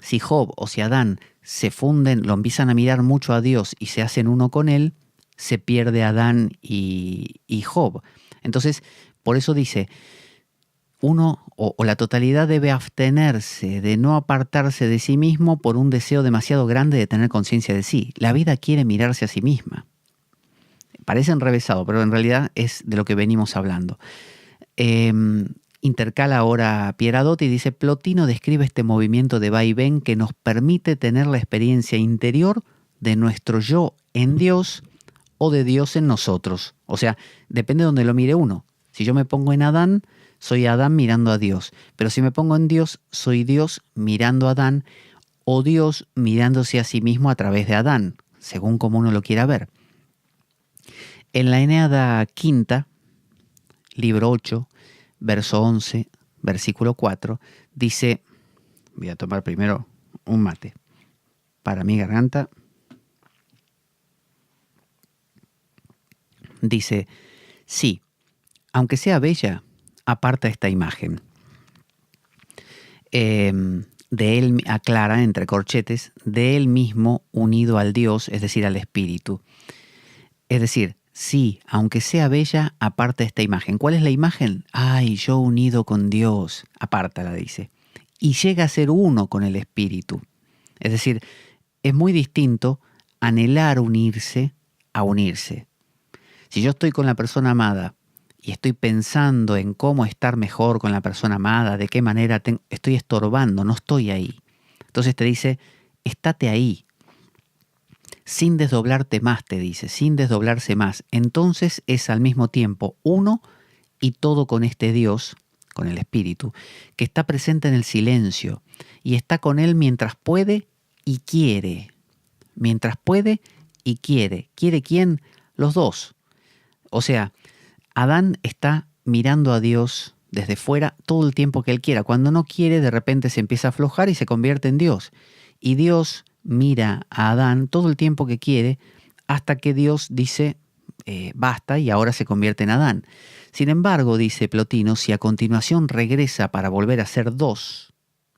si Job o si Adán se funden, lo empiezan a mirar mucho a Dios y se hacen uno con él, se pierde Adán y Job. Entonces, por eso dice, uno o la totalidad debe abstenerse de no apartarse de sí mismo por un deseo demasiado grande de tener conciencia de sí. La vida quiere mirarse a sí misma. Parece enrevesado, pero en realidad es de lo que venimos hablando. Intercala ahora Pierre Hadot y dice, Plotino describe este movimiento de va y ven que nos permite tener la experiencia interior de nuestro yo en Dios o de Dios en nosotros. O sea, depende de donde lo mire uno. Si yo me pongo en Adán, soy Adán mirando a Dios. Pero si me pongo en Dios, soy Dios mirando a Adán o Dios mirándose a sí mismo a través de Adán, según como uno lo quiera ver. En la Eneada quinta, libro 8, verso 11, versículo 4, dice, voy a tomar primero un mate para mi garganta, dice, sí, aunque sea bella, aparta esta imagen. De él, aclara entre corchetes, de él mismo unido al Dios, es decir, al Espíritu. Es decir, sí, aunque sea bella, aparta esta imagen. ¿Cuál es la imagen? Ay, yo unido con Dios, apártala, dice. Y llega a ser uno con el Espíritu. Es decir, es muy distinto anhelar unirse a unirse. Si yo estoy con la persona amada y estoy pensando en cómo estar mejor con la persona amada, de qué manera estoy estorbando, no estoy ahí. Entonces te dice, estate ahí, sin desdoblarte más, te dice, sin desdoblarse más. Entonces es al mismo tiempo uno y todo con este Dios, con el Espíritu, que está presente en el silencio y está con él mientras puede y quiere. Mientras puede y quiere. ¿Quiere quién? Los dos. O sea, Adán está mirando a Dios desde fuera todo el tiempo que él quiera. Cuando no quiere, de repente se empieza a aflojar y se convierte en Dios. Y Dios mira a Adán todo el tiempo que quiere hasta que Dios dice basta y ahora se convierte en Adán. Sin embargo, dice Plotino, si a continuación regresa para volver a ser dos,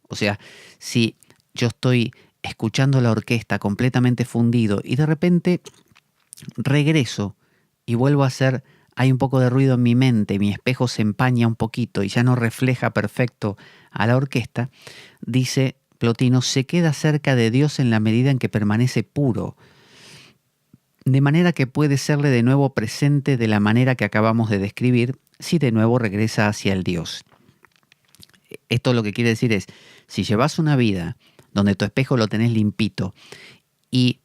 o sea, si yo estoy escuchando la orquesta completamente fundido y de repente regreso y vuelvo a ser, hay un poco de ruido en mi mente, mi espejo se empaña un poquito y ya no refleja perfecto a la orquesta, dice Plotino, se queda cerca de Dios en la medida en que permanece puro, de manera que puede serle de nuevo presente de la manera que acabamos de describir si de nuevo regresa hacia el Dios. Esto lo que quiere decir es, si llevas una vida donde tu espejo lo tenés limpito y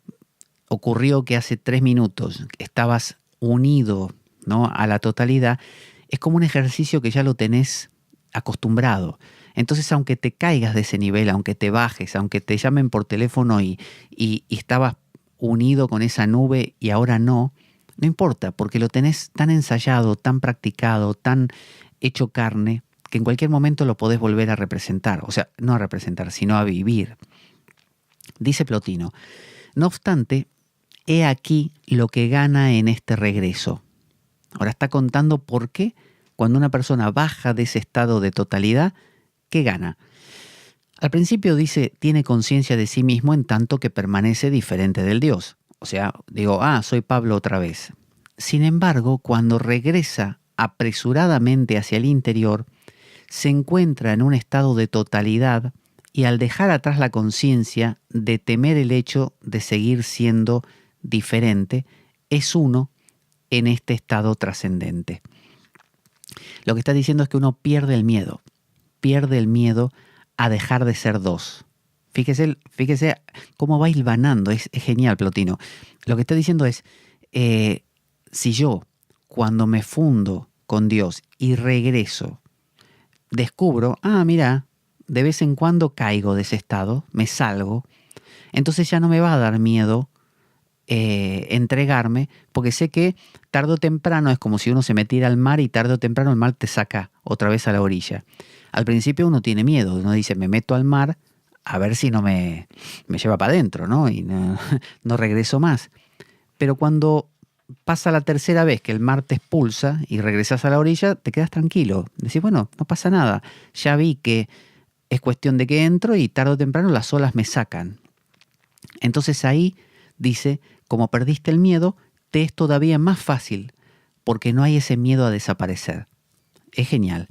ocurrió que hace 3 minutos estabas unido, ¿no?, a la totalidad, es como un ejercicio que ya lo tenés acostumbrado. Entonces, aunque te caigas de ese nivel, aunque te bajes, aunque te llamen por teléfono y estabas unido con esa nube y ahora no importa, porque lo tenés tan ensayado, tan practicado, tan hecho carne, que en cualquier momento lo podés volver a representar. O sea, no a representar, sino a vivir. Dice Plotino, no obstante, he aquí lo que gana en este regreso. Ahora está contando por qué cuando una persona baja de ese estado de totalidad, ¿qué gana? Al principio dice, tiene conciencia de sí mismo en tanto que permanece diferente del Dios. O sea, digo, soy Pablo otra vez. Sin embargo, cuando regresa apresuradamente hacia el interior, se encuentra en un estado de totalidad y al dejar atrás la conciencia de temer el hecho de seguir siendo diferente, es uno en este estado trascendente. Lo que está diciendo es que uno pierde el miedo a dejar de ser dos. Fíjese cómo va hilvanando, es genial Plotino. Lo que está diciendo es, si yo cuando me fundo con Dios y regreso, descubro, mira, de vez en cuando caigo de ese estado, me salgo, entonces ya no me va a dar miedo entregarme, porque sé que tarde o temprano es como si uno se metiera al mar y tarde o temprano el mar te saca otra vez a la orilla. Al principio uno tiene miedo, uno dice, me meto al mar a ver si no me lleva para adentro, ¿no? Y no regreso más. Pero cuando pasa la tercera vez que el mar te expulsa y regresas a la orilla, te quedas tranquilo. Decís, bueno, no pasa nada. Ya vi que es cuestión de que entro y tarde o temprano las olas me sacan. Entonces ahí dice, como perdiste el miedo, te es todavía más fácil, porque no hay ese miedo a desaparecer. Es genial.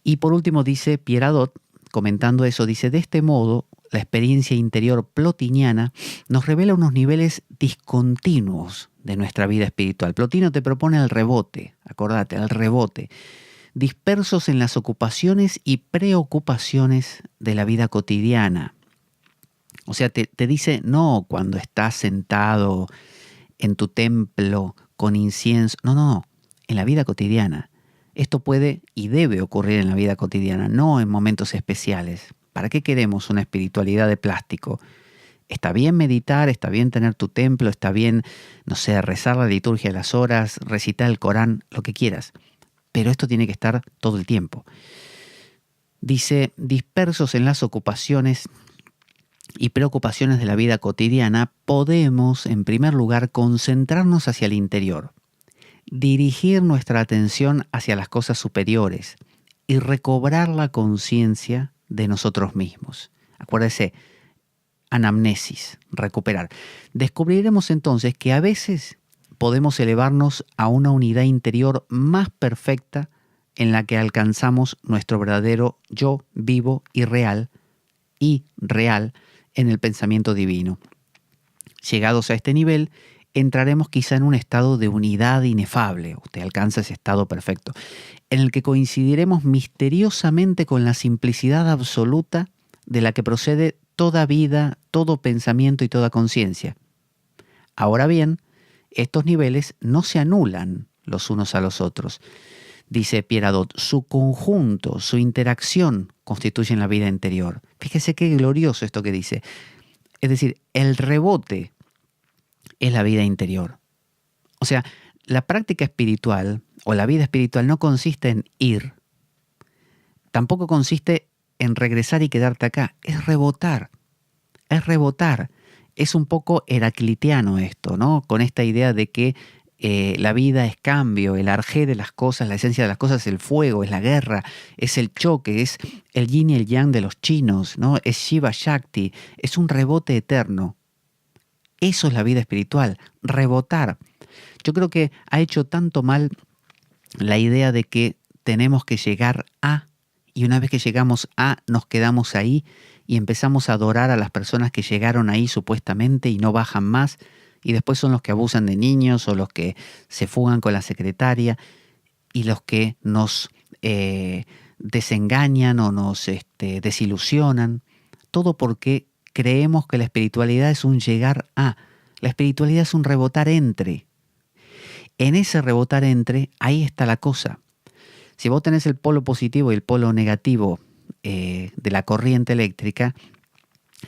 Y por último dice Pieradot, comentando eso, dice, de este modo, la experiencia interior plotiniana nos revela unos niveles discontinuos de nuestra vida espiritual. Plotino te propone el rebote, acordate, el rebote, dispersos en las ocupaciones y preocupaciones de la vida cotidiana. O sea, te dice, no cuando estás sentado en tu templo con incienso, no, en la vida cotidiana. Esto puede y debe ocurrir en la vida cotidiana, no en momentos especiales. ¿Para qué queremos una espiritualidad de plástico? Está bien meditar, está bien tener tu templo, está bien, no sé, rezar la liturgia de las horas, recitar el Corán, lo que quieras. pero esto tiene que estar todo el tiempo. Dice, dispersos en las ocupaciones y preocupaciones de la vida cotidiana, podemos, en primer lugar, concentrarnos hacia el interior, dirigir nuestra atención hacia las cosas superiores y recobrar la conciencia de nosotros mismos. Acuérdese, anamnesis, recuperar. Descubriremos entonces que a veces podemos elevarnos a una unidad interior más perfecta en la que alcanzamos nuestro verdadero yo vivo y real en el pensamiento divino. Llegados a este nivel, entraremos quizá en un estado de unidad inefable. Usted alcanza ese estado perfecto, en el que coincidiremos misteriosamente con la simplicidad absoluta de la que procede toda vida, todo pensamiento y toda conciencia. Ahora bien, estos niveles no se anulan los unos a los otros. Dice Pierre Hadot, su conjunto, su interacción constituyen la vida interior. Fíjese qué glorioso esto que dice. Es decir, el rebote es la vida interior. O sea, la práctica espiritual o la vida espiritual no consiste en ir. Tampoco consiste en regresar y quedarte acá. Es rebotar. Es rebotar. Es un poco heraclitiano esto, ¿no? Con esta idea de que la vida es cambio, el arjé de las cosas, la esencia de las cosas es el fuego, es la guerra, es el choque, es el yin y el yang de los chinos, ¿no? Es Shiva Shakti, es un rebote eterno. Eso es la vida espiritual, rebotar. Yo creo que ha hecho tanto mal la idea de que tenemos que llegar a, y una vez que llegamos a, nos quedamos ahí y empezamos a adorar a las personas que llegaron ahí supuestamente y no bajan más, y después son los que abusan de niños o los que se fugan con la secretaria y los que nos desengañan o nos desilusionan. Todo porque creemos que la espiritualidad es un llegar a. La espiritualidad es un rebotar entre. En ese rebotar entre, ahí está la cosa. Si vos tenés el polo positivo y el polo negativo de la corriente eléctrica,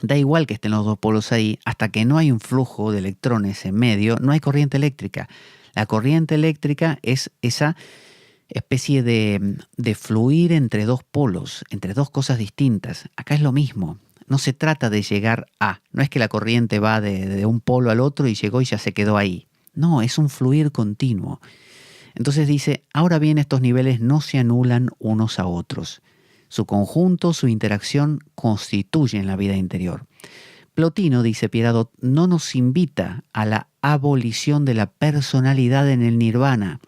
da igual que estén los dos polos ahí, hasta que no hay un flujo de electrones en medio, no hay corriente eléctrica. La corriente eléctrica es esa especie de fluir entre dos polos, entre dos cosas distintas. Acá es lo mismo. No se trata de llegar a. No es que la corriente va de un polo al otro y llegó y ya se quedó ahí. No, es un fluir continuo. Entonces dice, ahora bien, estos niveles no se anulan unos a otros. Su conjunto, su interacción constituyen la vida interior. Plotino, dice Pierre Hadot, no nos invita a la abolición de la personalidad en el nirvana.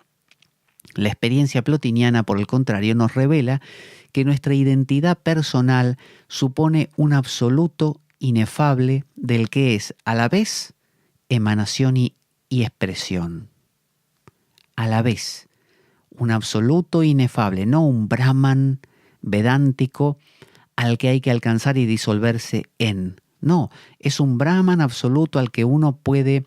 La experiencia plotiniana, por el contrario, nos revela que nuestra identidad personal supone un absoluto inefable del que es a la vez emanación y expresión. A la vez, un absoluto inefable, no un Brahman vedántico al que hay que alcanzar y disolverse en. No, es un Brahman absoluto al que uno puede,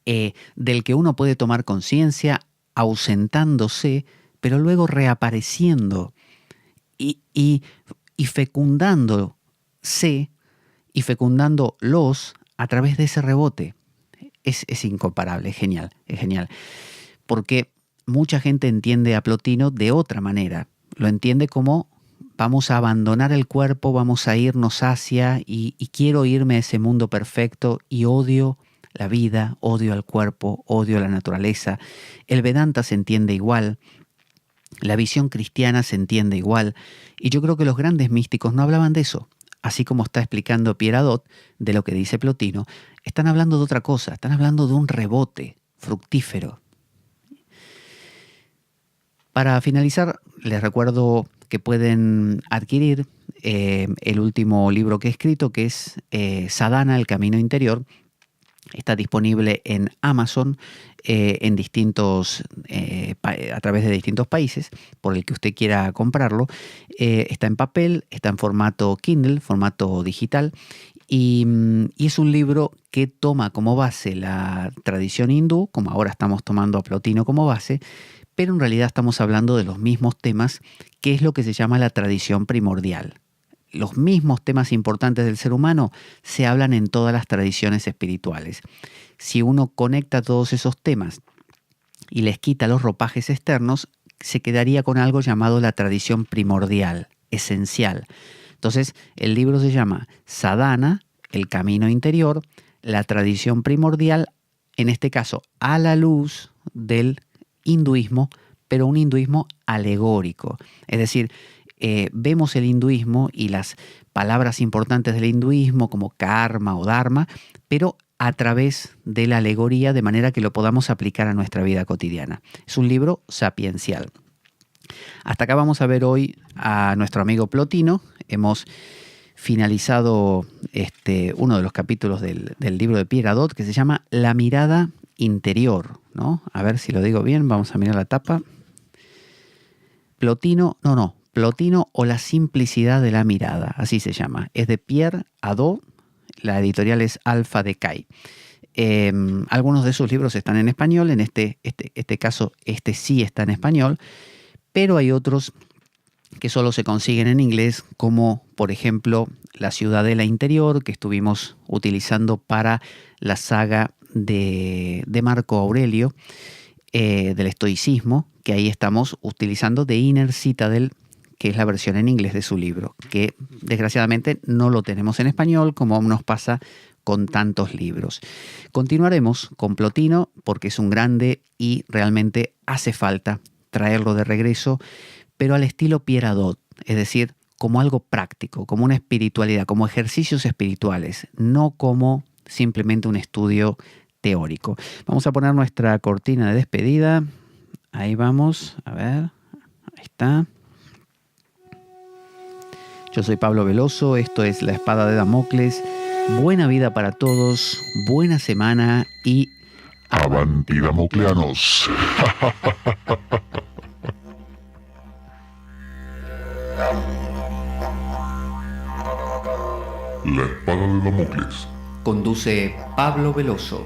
del que uno puede tomar conciencia, ausentándose, pero luego reapareciendo y fecundándose y fecundándolos a través de ese rebote. Es incomparable, es genial, es genial. Porque mucha gente entiende a Plotino de otra manera. Lo entiende como vamos a abandonar el cuerpo, vamos a irnos hacia y quiero irme a ese mundo perfecto y odio la vida, odio al cuerpo, odio a la naturaleza. El Vedanta se entiende igual, la visión cristiana se entiende igual, y yo creo que los grandes místicos no hablaban de eso. Así como está explicando Pierre Hadot de lo que dice Plotino, están hablando de otra cosa, están hablando de un rebote fructífero. Para finalizar, les recuerdo que pueden adquirir el último libro que he escrito, que es Sadhana, el camino interior. Está disponible en Amazon a través de distintos países, por el que usted quiera comprarlo. Está en papel, está en formato Kindle, formato digital, y es un libro que toma como base la tradición hindú, como ahora estamos tomando a Plotino como base, pero en realidad estamos hablando de los mismos temas, que es lo que se llama la tradición primordial. Los mismos temas importantes del ser humano se hablan en todas las tradiciones espirituales. Si uno conecta todos esos temas y les quita los ropajes externos, se quedaría con algo llamado la tradición primordial, esencial. Entonces, el libro se llama Sadhana, el camino interior, la tradición primordial, en este caso a la luz del hinduismo, pero un hinduismo alegórico. Es decir, vemos el hinduismo y las palabras importantes del hinduismo como karma o dharma, pero a través de la alegoría, de manera que lo podamos aplicar a nuestra vida cotidiana. Es un libro sapiencial. Hasta acá vamos a ver hoy a nuestro amigo Plotino. Hemos finalizado uno de los capítulos del libro de Pierre Hadot, que se llama La mirada interior, ¿no? A ver si lo digo bien, vamos a mirar la tapa. Plotino o la simplicidad de la mirada, así se llama. Es de Pierre Hadot, la editorial es Alpha Decay. Algunos de sus libros están en español, en este caso sí está en español, pero hay otros que solo se consiguen en inglés, como por ejemplo La Ciudadela Interior, que estuvimos utilizando para la saga de Marco Aurelio, del estoicismo, que ahí estamos utilizando The Inner Citadel, que es la versión en inglés de su libro, que desgraciadamente no lo tenemos en español, como nos pasa con tantos libros. Continuaremos con Plotino porque es un grande y realmente hace falta traerlo de regreso, pero al estilo Pierre Hadot, es decir, como algo práctico, como una espiritualidad, como ejercicios espirituales, no como simplemente un estudio teórico. Vamos a poner nuestra cortina de despedida. Ahí vamos, a ver, ahí está. Yo soy Pablo Veloso, esto es La Espada de Damocles. Buena vida para todos, buena semana y... ¡Avanti Damocleanos! La Espada de Damocles. Conduce Pablo Veloso.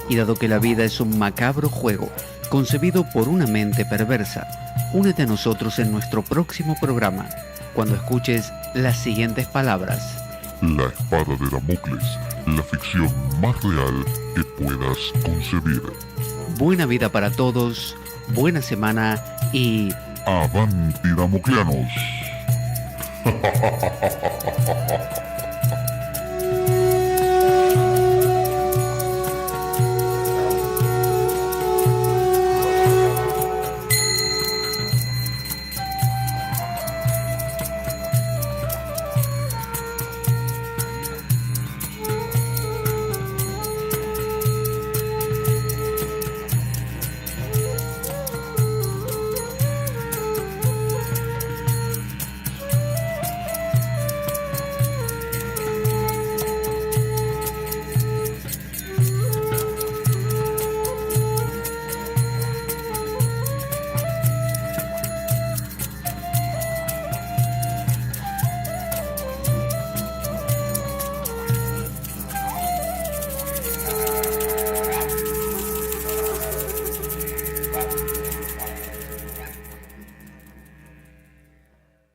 Y dado que la vida es un macabro juego concebido por una mente perversa, únete a nosotros en nuestro próximo programa, cuando escuches las siguientes palabras. La Espada de Damocles, la ficción más real que puedas concebir. Buena vida para todos, buena semana y... ¡Avanti Damocleanos!